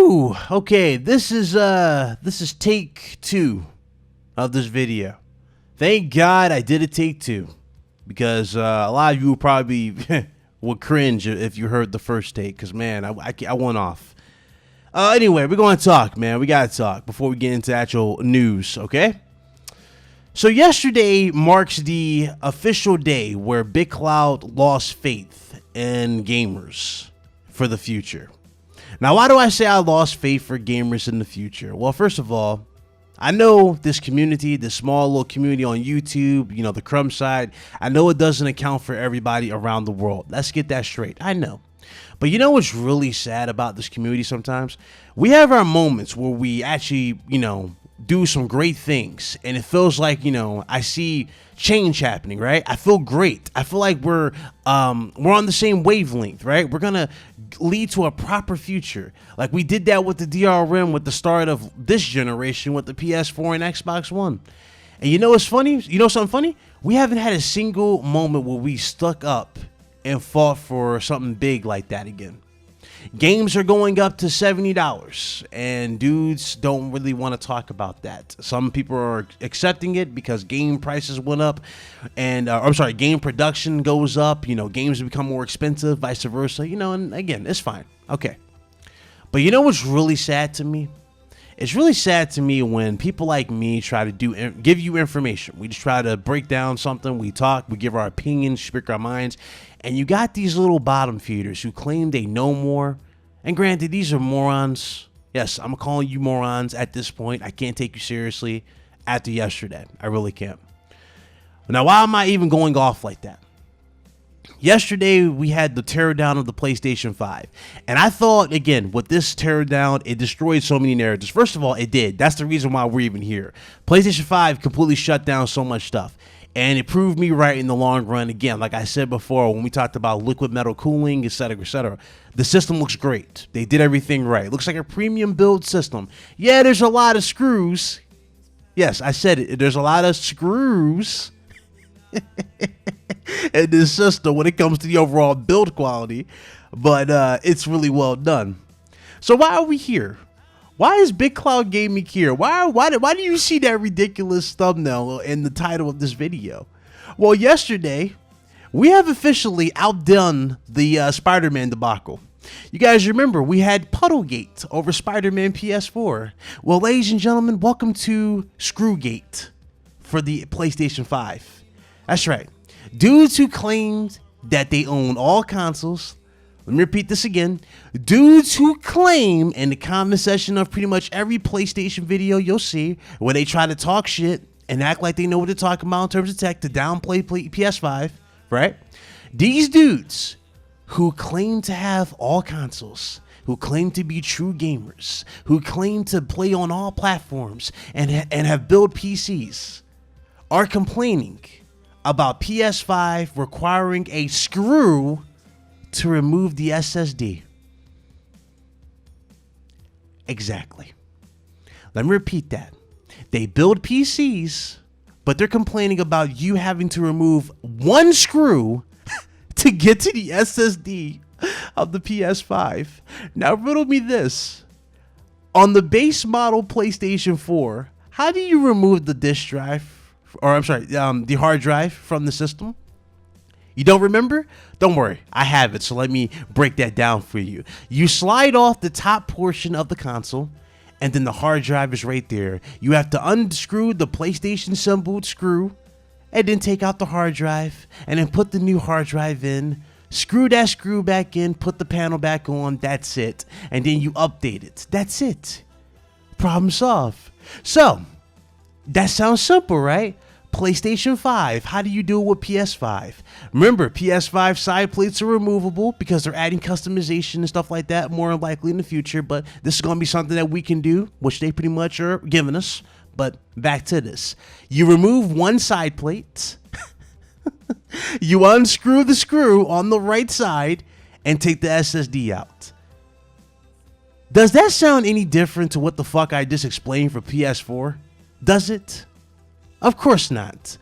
Woo! Okay, this is take two of this video. Thank God I did a take two, because a lot of you would probably would cringe if you heard the first take, because man, I went off. Anyway, we're going to talk, man. We got to talk before we get into actual news, okay? So yesterday marks the official day where BitCloud lost faith in gamers for the future. Now, why do I say I lost faith for gamers in the future? Well, first of all, I know this community, this small little community on YouTube, you know, the crumb side, I know it doesn't account for everybody around the world. Let's get that straight. I know. But you know what's really sad about this community sometimes? We have our moments where we actually, you know, do some great things, and it feels like, you know, I see change happening, right? I feel great. I feel like we're on the same wavelength, right? We're gonna lead to a proper future, like we did that with the DRM with the start of this generation with the PS4 and Xbox One. And you know what's funny? You know something funny? We haven't had a single moment where we stuck up and fought for something big like that again. Games are going up to $70, and dudes don't really want to talk about that. Some people are accepting it because game prices went up, and game production goes up. You know, games become more expensive, vice versa. You know, and again, it's fine. Okay, but you know what's really sad to me? It's really sad to me when people like me try to give you information. We just try to break down something. We talk, we give our opinions, speak our minds. And you got these little bottom feeders who claim they know more. And granted, these are morons. Yes, I'm calling you morons at this point. I can't take you seriously after yesterday. I really can't. Now, why am I even going off like that? Yesterday, we had the teardown of the PlayStation 5. And I thought, again, with this teardown, it destroyed so many narratives. First of all, it did. That's the reason why we're even here. PlayStation 5 completely shut down so much stuff. And it proved me right in the long run. Again, like I said before, when we talked about liquid metal cooling, etc., etc., the system looks great. They did everything right. It looks like a premium build system. Yeah, there's a lot of screws. Yes, I said it. There's a lot of screws in this system when it comes to the overall build quality, but it's really well done. So why are we here? Why is BitCloud Gaming here? Why do you see that ridiculous thumbnail in the title of this video? Well, yesterday we have officially outdone the Spider-Man debacle. You guys remember we had Puddlegate over Spider-Man PS4. Well, ladies and gentlemen, welcome to Screwgate for the PlayStation 5. That's right. Dudes who claimed that they own all consoles. Let me repeat this again. Dudes who claim in the comment section of pretty much every PlayStation video you'll see, where they try to talk shit and act like they know what they're talking about in terms of tech to downplay PS5, right? These dudes who claim to have all consoles, who claim to be true gamers, who claim to play on all platforms and have built PCs, are complaining about PS5 requiring a screw to remove the SSD. Exactly. Let me repeat that. They build PCs, but they're complaining about you having to remove one screw to get to the SSD of the PS5. Now riddle me this. On the base model PlayStation 4, how do you remove the disk drive, or the hard drive from the system? You don't remember? Don't worry, I have it, so let me break that down for you. You slide off the top portion of the console, and then the hard drive is right there. You have to unscrew the PlayStation symbol screw, and then take out the hard drive, and then put the new hard drive in, screw that screw back in, put the panel back on, that's it. And then you update it. That's it. Problem solved. So, that sounds simple, right? PlayStation 5, how do you do it with PS5? Remember, PS5 side plates are removable because they're adding customization and stuff like that more likely in the future, but this is going to be something that we can do, which they pretty much are giving us. But back to this. You remove one side plate, you unscrew the screw on the right side, and take the SSD out. Does that sound any different to what the fuck I just explained for PS4? Does it? Of course not.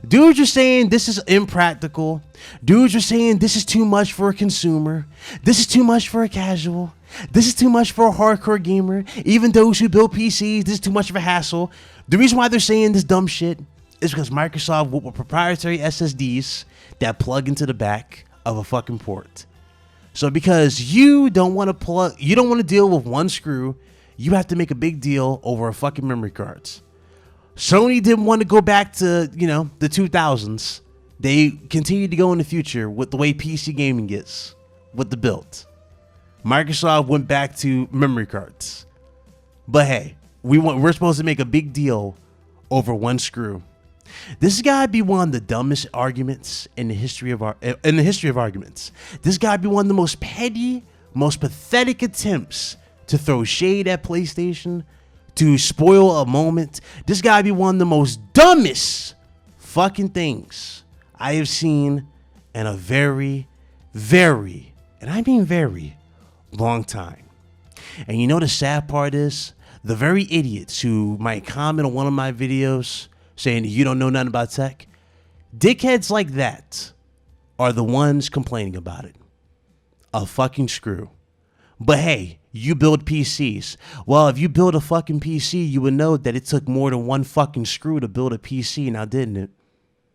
Dudes are saying this is impractical. Dudes are saying this is too much for a consumer. This is too much for a casual. This is too much for a hardcore gamer. Even those who build PCs, this is too much of a hassle. The reason why they're saying this dumb shit is because Microsoft with proprietary SSDs that plug into the back of a fucking port. So because you don't want to deal with one screw, you have to make a big deal over a fucking memory cards. Sony didn't want to go back to, the 2000s. They continued to go in the future with the way PC gaming is, with the build. Microsoft went back to memory cards. But hey, we're supposed to make a big deal over one screw. This has got to be one of the dumbest arguments in the history of arguments. This got to be one of the most petty, most pathetic attempts to throw shade at PlayStation, to spoil a moment. This got to be one of the most dumbest fucking things I have seen in a very, very, and I mean very, long time. And you know the sad part is, the very idiots who might comment on one of my videos saying you don't know nothing about tech, dickheads like that are the ones complaining about it. A fucking screw. But hey, you build PCs. Well, if you build a fucking PC, you would know that it took more than one fucking screw to build a PC now, didn't it?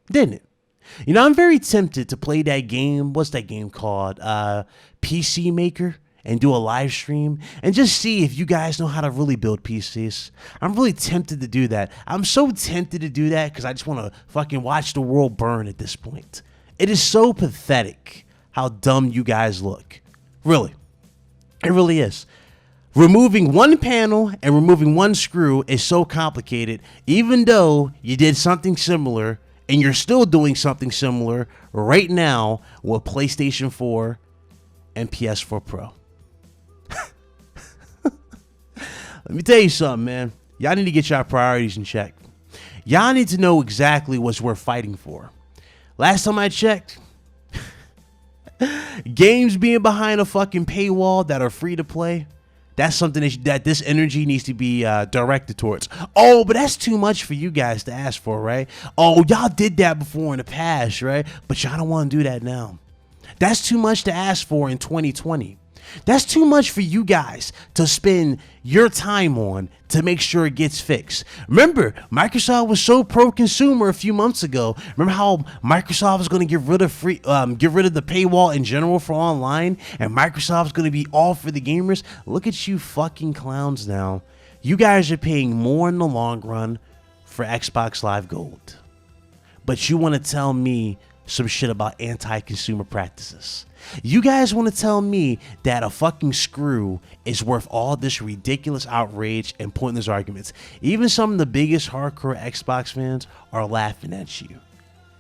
Didn't it? I'm very tempted to play that game. What's that game called? PC Maker, and do a live stream and just see if you guys know how to really build PCs. I'm really tempted to do that. I'm so tempted to do that because I just want to fucking watch the world burn at this point. It is so pathetic how dumb you guys look. Really. It really is. Removing one panel and removing one screw is so complicated, even though you did something similar and you're still doing something similar right now with PlayStation 4 and PS4 Pro. Let me tell you something, man. Y'all need to get your priorities in check. Y'all need to know exactly what's worth fighting for. Last time I checked, games being behind a fucking paywall that are free to play, that's something that this energy needs to be directed towards. Oh, but that's too much for you guys to ask for, right? Oh, y'all did that before in the past, right? But y'all don't want to do that now. That's too much to ask for in 2020. That's too much for you guys to spend your time on to make sure it gets fixed. Remember, Microsoft was so pro-consumer a few months ago. Remember how Microsoft was going to get rid of the paywall in general for online, and Microsoft's going to be all for the gamers? Look at you fucking clowns now. You guys are paying more in the long run for Xbox Live Gold, but you want to tell me some shit about anti-consumer practices. You guys want to tell me that a fucking screw is worth all this ridiculous outrage and pointless arguments. Even some of the biggest hardcore Xbox fans are laughing at you.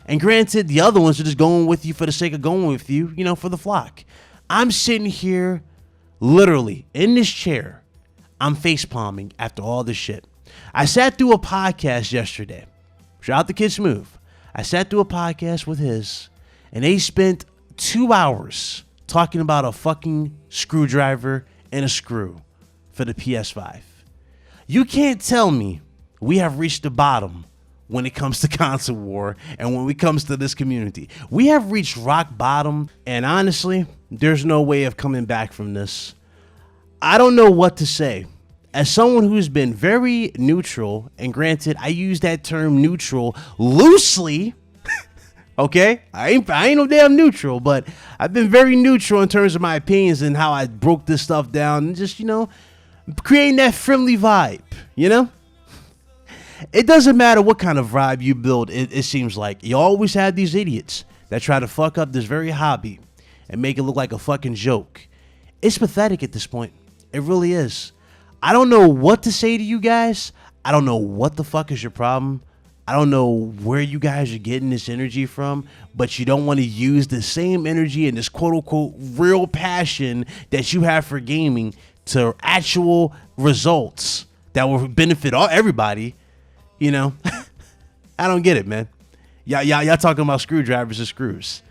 And granted, the other ones are just going with you for the sake of going with you, for the flock. I'm sitting here, literally, in this chair. I'm face palming after all this shit. I sat through a podcast yesterday. Shout out to Kid Smooth. I sat through a podcast with his, and they spent 2 hours talking about a fucking screwdriver and a screw for the PS5. You can't tell me we have reached the bottom when it comes to console war and when it comes to this community. We have reached rock bottom, and honestly, there's no way of coming back from this. I don't know what to say. As someone who's been very neutral, and granted, I use that term neutral loosely, okay? I ain't no damn neutral, but I've been very neutral in terms of my opinions and how I broke this stuff down and just, creating that friendly vibe, It doesn't matter what kind of vibe you build, it seems like. You always have these idiots that try to fuck up this very hobby and make it look like a fucking joke. It's pathetic at this point. It really is. I don't know what to say to you guys. I don't know what the fuck is your problem. I don't know where you guys are getting this energy from, but you don't want to use the same energy and this quote-unquote real passion that you have for gaming to actual results that will benefit everybody. I don't get it, man. Y'all talking about screwdrivers and screws.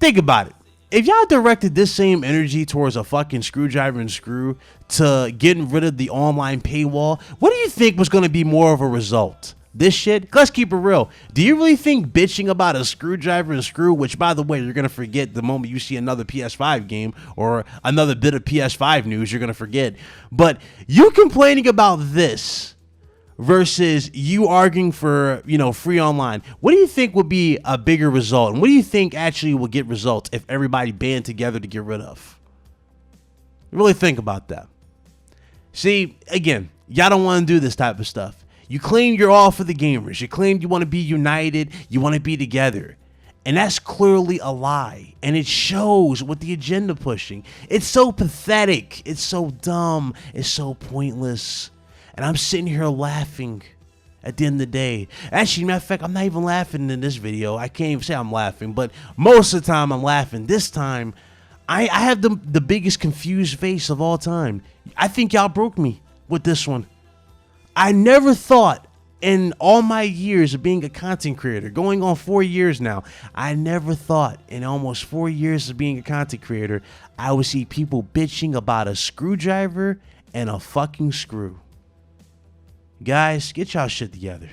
Think about it. If y'all directed this same energy towards a fucking screwdriver and screw to getting rid of the online paywall, what do you think was going to be more of a result? this shit, let's keep it real. Do you really think bitching about a screwdriver and screw, which by the way, you're going to forget the moment you see another PS5 game or another bit of PS5 news, you're going to forget. But you complaining about this versus you arguing for, free online, what do you think would be a bigger result? And what do you think actually will get results if everybody band together to get rid of? Really think about that. See, again, y'all don't want to do this type of stuff. You claim you're all for the gamers. You claim you want to be united. You want to be together. And that's clearly a lie. And it shows with the agenda pushing. It's so pathetic. It's so dumb. It's so pointless. And I'm sitting here laughing at the end of the day. Actually, matter of fact, I'm not even laughing in this video. I can't even say I'm laughing. But most of the time, I'm laughing. This time, I have the biggest confused face of all time. I think y'all broke me with this one. I never thought in all my years of being a content creator, going on 4 years now, I never thought in almost 4 years of being a content creator, I would see people bitching about a screwdriver and a fucking screw. Guys, get y'all shit together.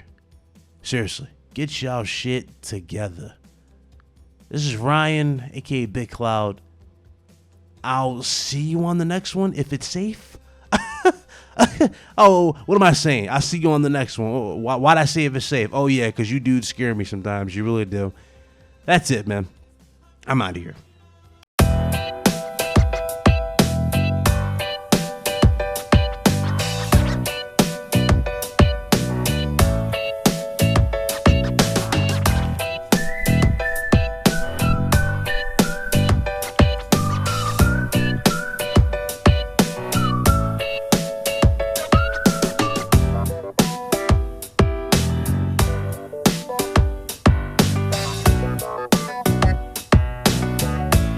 Seriously, get y'all shit together. This is Ryan, aka Big Cloud. I'll see you on the next one if it's safe. Oh, what am I saying? I'll see you on the next one. Why'd I say if it's safe? Oh, yeah, because you dudes scare me sometimes. You really do. That's it, man. I'm out of here.